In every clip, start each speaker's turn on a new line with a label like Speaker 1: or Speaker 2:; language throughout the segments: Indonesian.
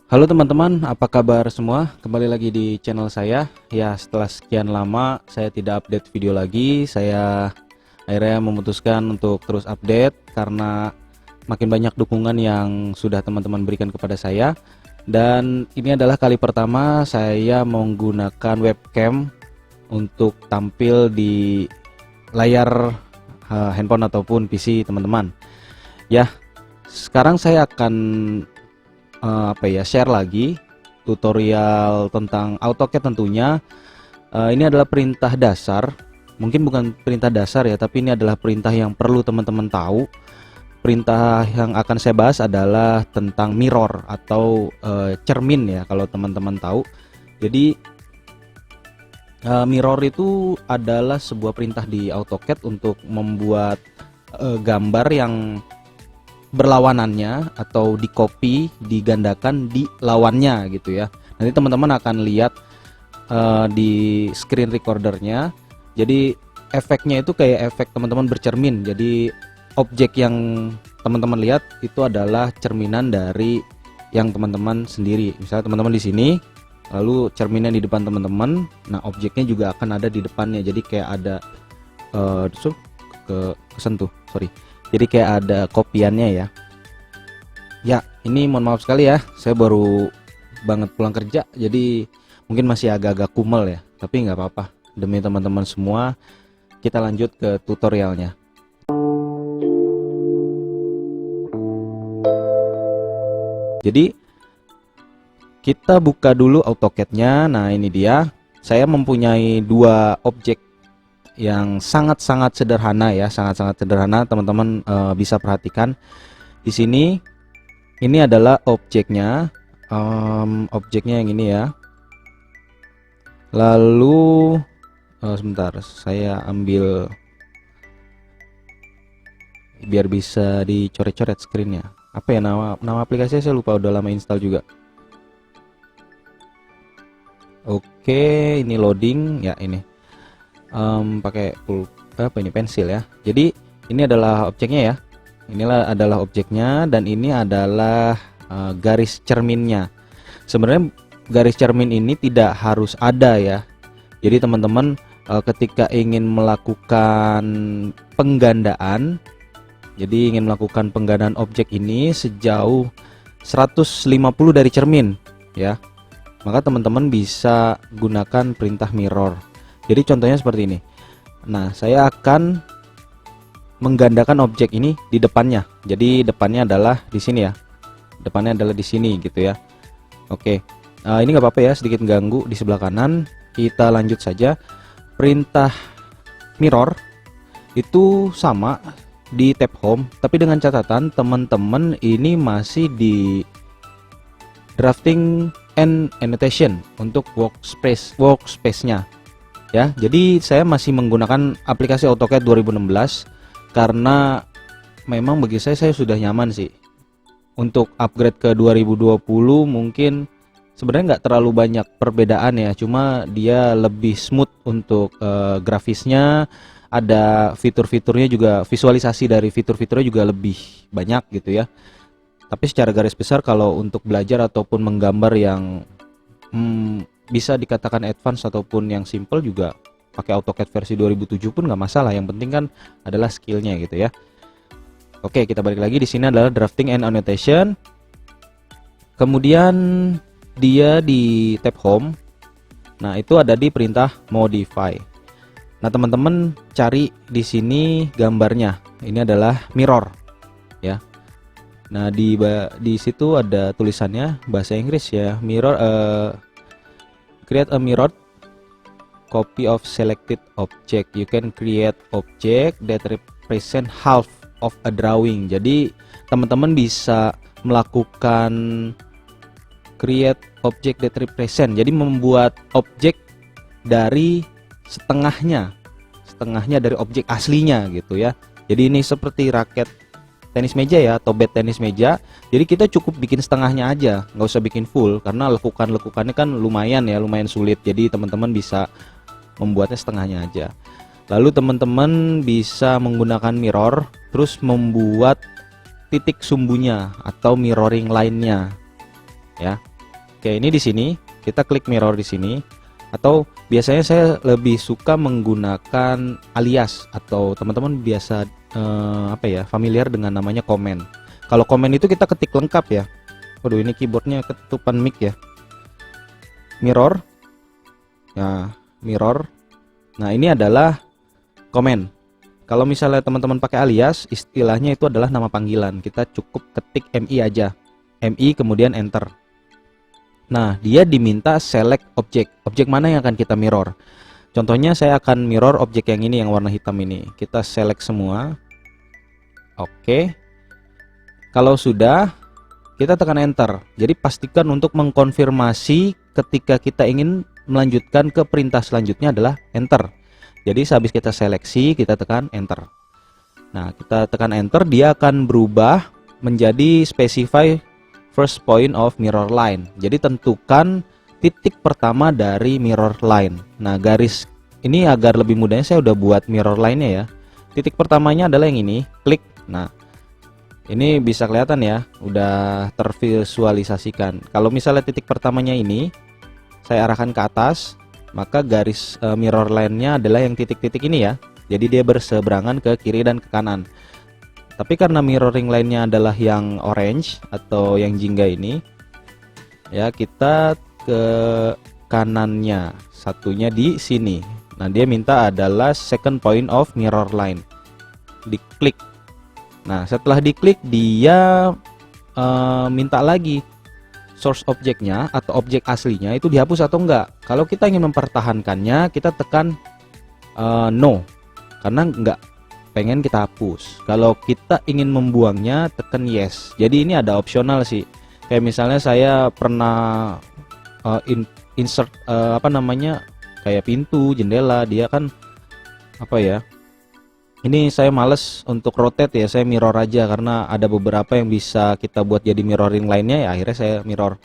Speaker 1: Halo teman-teman, apa kabar semua? Kembali lagi di channel saya. Ya, setelah sekian lama saya tidak update video lagi. Saya akhirnya memutuskan untuk terus update karena makin banyak dukungan yang sudah teman-teman berikan kepada saya. Dan ini adalah kali pertama saya menggunakan webcam untuk tampil di layar handphone ataupun PC teman-teman. Ya, sekarang saya akan share lagi tutorial tentang AutoCAD tentunya. Ini adalah perintah dasar, mungkin bukan perintah dasar ya, tapi ini adalah perintah yang perlu teman-teman tahu. Perintah yang akan saya bahas adalah tentang mirror atau cermin ya, kalau teman-teman tahu. Jadi mirror itu adalah sebuah perintah di AutoCAD untuk membuat gambar yang berlawanannya atau di copy digandakan di lawannya gitu ya. Nanti teman-teman akan lihat di screen recordernya. Jadi efeknya itu kayak efek teman-teman bercermin. Jadi objek yang teman-teman lihat itu adalah cerminan dari yang teman-teman sendiri. Misalnya teman-teman di sini, lalu cerminnya di depan teman-teman. Nah, objeknya juga akan ada di depannya. Jadi kayak ada kesentuh, sorry. Jadi kayak ada kopiannya ya. Ya, ini mohon maaf sekali ya, saya baru banget pulang kerja, jadi mungkin masih agak-agak kumel ya. Tapi nggak apa-apa, demi teman-teman semua, kita lanjut ke tutorialnya. Jadi kita buka dulu AutoCAD-nya. Nah, ini dia. Saya mempunyai dua objek yang sangat-sangat sederhana ya, sangat-sangat sederhana. Teman-teman bisa perhatikan di sini. Ini adalah objeknya, objeknya yang ini ya. Lalu sebentar, saya ambil biar bisa dicoret-coret screennya. Apa ya nama aplikasinya, saya lupa, udah lama install juga. Oke, ini loading ya, ini pakai pensil ya. Jadi ini adalah objeknya ya. Inilah adalah objeknya dan ini adalah garis cerminnya. Sebenarnya garis cermin ini tidak harus ada ya. Jadi teman-teman ketika ingin melakukan penggandaan, jadi ingin melakukan penggandaan objek ini sejauh 150 dari cermin ya, maka teman-teman bisa gunakan perintah mirror. Jadi contohnya seperti ini. Nah, saya akan menggandakan objek ini di depannya. Jadi depannya adalah di sini ya. Depannya adalah di sini gitu ya. Oke. Ini nggak apa-apa ya, sedikit ganggu di sebelah kanan. Kita lanjut saja. Perintah mirror itu sama di tab home, tapi dengan catatan teman-teman ini masih di drafting and annotation untuk workspace-nya. Ya, jadi saya masih menggunakan aplikasi AutoCAD 2016 karena memang bagi saya sudah nyaman sih. Untuk upgrade ke 2020 mungkin sebenarnya nggak terlalu banyak perbedaan ya, cuma dia lebih smooth untuk grafisnya, ada fitur-fiturnya juga, visualisasi dari fitur-fiturnya juga lebih banyak gitu ya. Tapi secara garis besar kalau untuk belajar ataupun menggambar yang bisa dikatakan advance ataupun yang simple juga pakai AutoCAD versi 2007 pun nggak masalah. Yang penting kan adalah skillnya gitu ya. Oke, kita balik lagi. Di sini adalah drafting and annotation. Kemudian dia di tab home. Nah, itu ada di perintah modify. Nah, teman-teman cari di sini gambarnya. Ini adalah mirror ya. Nah, di situ ada tulisannya bahasa Inggris ya. Mirror create a mirror copy of selected object. You can create object that represent half of a drawing. Jadi teman-teman bisa melakukan create object that represent. Jadi membuat objek dari setengahnya dari objek aslinya gitu ya. Jadi ini seperti raket tenis meja ya, atau bat tenis meja. Jadi kita cukup bikin setengahnya aja, nggak usah bikin full, karena lekukannya kan lumayan sulit. Jadi teman-teman bisa membuatnya setengahnya aja. Lalu teman-teman bisa menggunakan mirror, terus membuat titik sumbunya atau mirroring line-nya ya. Oke, ini di sini kita klik mirror di sini. Atau biasanya saya lebih suka menggunakan alias, atau teman-teman biasa familiar dengan namanya komen. Kalau komen itu kita ketik lengkap ya. Waduh, ini keyboardnya ketutupan mic ya. Mirror. Nah, mirror. Nah, ini adalah komen. Kalau misalnya teman-teman pakai alias, istilahnya itu adalah nama panggilan. Kita cukup ketik MI aja. MI kemudian enter. Nah, dia diminta select objek. Objek mana yang akan kita mirror? Contohnya saya akan mirror objek yang ini, yang warna hitam ini. Kita select semua. Oke. Kalau sudah, kita tekan enter. Jadi pastikan untuk mengkonfirmasi ketika kita ingin melanjutkan ke perintah selanjutnya adalah enter. Jadi sehabis kita seleksi, kita tekan enter. Nah, kita tekan enter, dia akan berubah menjadi specify first point of mirror line. Jadi tentukan titik pertama dari mirror line. Nah, garis ini agar lebih mudahnya saya udah buat mirror line-nya ya. Titik pertamanya adalah yang ini, klik. Nah, ini bisa kelihatan ya, udah tervisualisasikan. Kalau misalnya titik pertamanya ini saya arahkan ke atas, maka garis mirror line-nya adalah yang titik-titik ini ya. Jadi dia berseberangan ke kiri dan ke kanan. Tapi karena mirroring line-nya adalah yang orange atau yang jingga ini, ya kita ke kanannya, satunya di sini. Nah, dia minta adalah second point of mirror line. Diklik. Nah, setelah diklik dia minta lagi source objeknya atau objek aslinya itu dihapus atau enggak. Kalau kita ingin mempertahankannya, kita tekan no, karena enggak pengen kita hapus. Kalau kita ingin membuangnya, tekan yes. Jadi ini ada opsional sih. Kayak misalnya saya pernah insert kayak pintu, jendela, dia kan ini saya males untuk rotate ya, saya mirror aja karena ada beberapa yang bisa kita buat jadi mirroring lainnya ya, akhirnya saya mirror.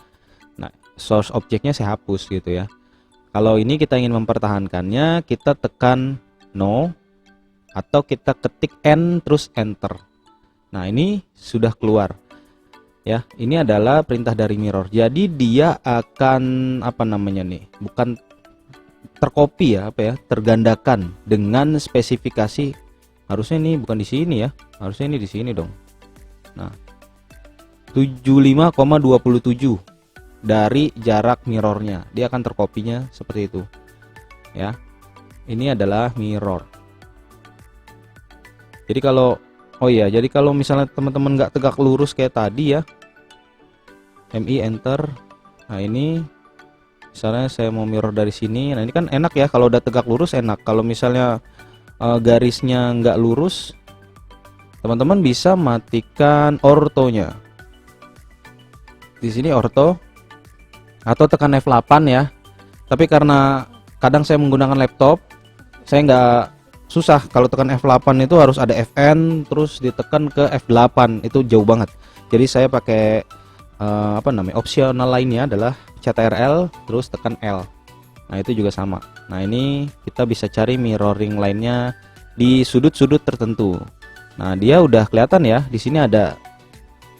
Speaker 1: Nah, source objeknya saya hapus gitu ya. Kalau ini kita ingin mempertahankannya, kita tekan no atau kita ketik N terus enter. Nah, ini sudah keluar. Ya, ini adalah perintah dari mirror. Jadi dia akan bukan tercopy ya, tergandakan dengan spesifikasi. Harusnya ini bukan di sini ya, harusnya ini di sini dong. Nah, 75,27 dari jarak mirrornya, dia akan terkopinya seperti itu ya. Ini adalah mirror. Jadi kalau misalnya teman-teman nggak tegak lurus kayak tadi ya, MI enter. Nah, ini misalnya saya mau mirror dari sini. Nah, ini kan enak ya, kalau udah tegak lurus enak. Kalau misalnya garisnya nggak lurus, teman-teman bisa matikan ortonya. Di sini orto atau tekan F8 ya. Tapi karena kadang saya menggunakan laptop, saya nggak susah. Kalau tekan F8 itu harus ada Fn terus ditekan ke F8, itu jauh banget. Jadi saya pakai opsional lainnya adalah CTRL terus tekan L. Nah, itu juga sama. Nah, ini kita bisa cari mirroring lainnya di sudut-sudut tertentu. Nah, dia udah kelihatan ya. Di sini ada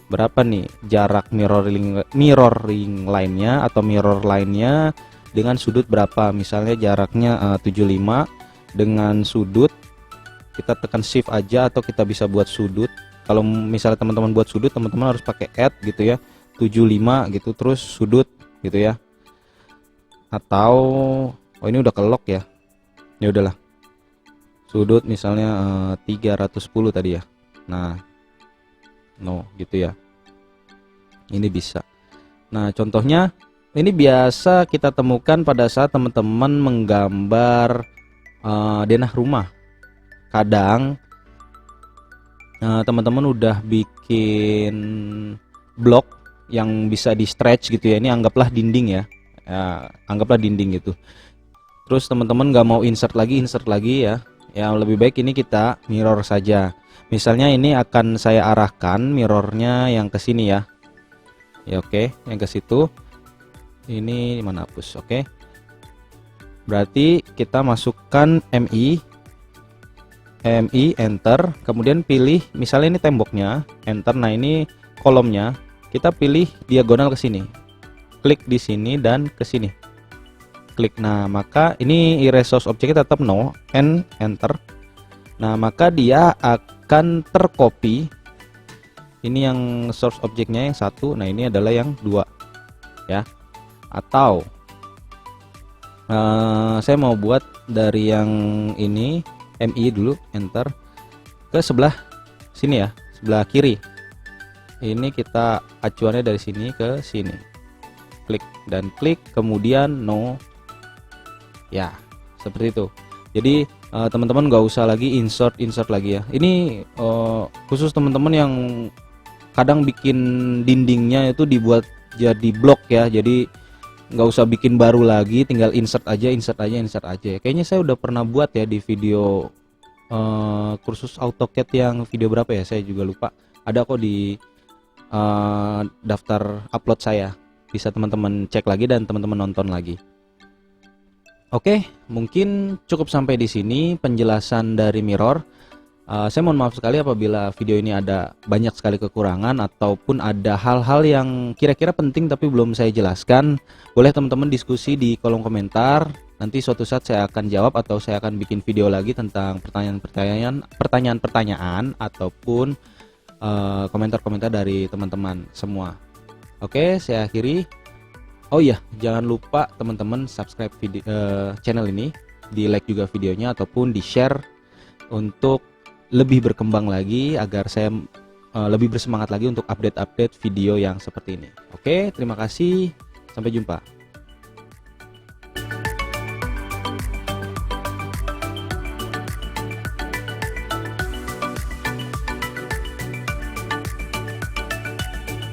Speaker 1: berapa nih jarak mirroring lainnya atau mirror lainnya dengan sudut berapa. Misalnya jaraknya 75 dengan sudut, kita tekan shift aja atau kita bisa buat sudut. Kalau misalnya teman-teman buat sudut, teman-teman harus pakai add gitu ya. 75 gitu terus sudut gitu ya. Atau ini udah kelok ya. Ya udahlah. Sudut misalnya 310 tadi ya. Nah, no gitu ya. Ini bisa. Nah, contohnya ini biasa kita temukan pada saat teman-teman menggambar denah rumah. Kadang teman-teman udah bikin blok yang bisa di stretch gitu ya. Ini anggaplah dinding ya. Anggaplah dinding gitu. Terus teman-teman nggak mau insert lagi ya. Ya lebih baik ini kita mirror saja. Misalnya ini akan saya arahkan mirrornya yang ke sini ya. Ya oke, yang ke situ. Ini mana hapus, oke. Berarti kita masukkan MI enter, kemudian pilih misalnya ini temboknya, enter. Nah, ini kolomnya, kita pilih diagonal ke sini. klik di sini dan ke sini. Klik. Nah, maka ini erase source objeknya tetap no, enter. Nah, maka dia akan tercopy. Ini yang source objeknya yang satu, nah ini adalah yang dua ya. Atau saya mau buat dari yang ini MI dulu, enter, ke sebelah sini ya, sebelah kiri. Ini kita acuannya dari sini ke sini, klik dan klik, kemudian no ya, seperti itu. Jadi teman-teman nggak usah lagi insert lagi ya. Ini khusus teman-teman yang kadang bikin dindingnya itu dibuat jadi blok ya, jadi nggak usah bikin baru lagi, tinggal insert aja. Kayaknya saya udah pernah buat ya di video kursus AutoCAD yang video berapa ya, saya juga lupa. Ada kok di daftar upload saya, bisa teman-teman cek lagi dan teman-teman nonton lagi. Oke, mungkin cukup sampai di sini penjelasan dari Mirror. Saya mohon maaf sekali apabila video ini ada banyak sekali kekurangan ataupun ada hal-hal yang kira-kira penting tapi belum saya jelaskan. Boleh teman-teman diskusi di kolom komentar. Nanti suatu saat saya akan jawab atau saya akan bikin video lagi tentang pertanyaan-pertanyaan ataupun komentar-komentar dari teman-teman semua. Oke, saya akhiri. Oh iya, jangan lupa teman-teman subscribe channel ini, di like juga videonya ataupun di share untuk lebih berkembang lagi agar saya lebih bersemangat lagi untuk update-update video yang seperti ini. Oke, terima kasih. Sampai jumpa.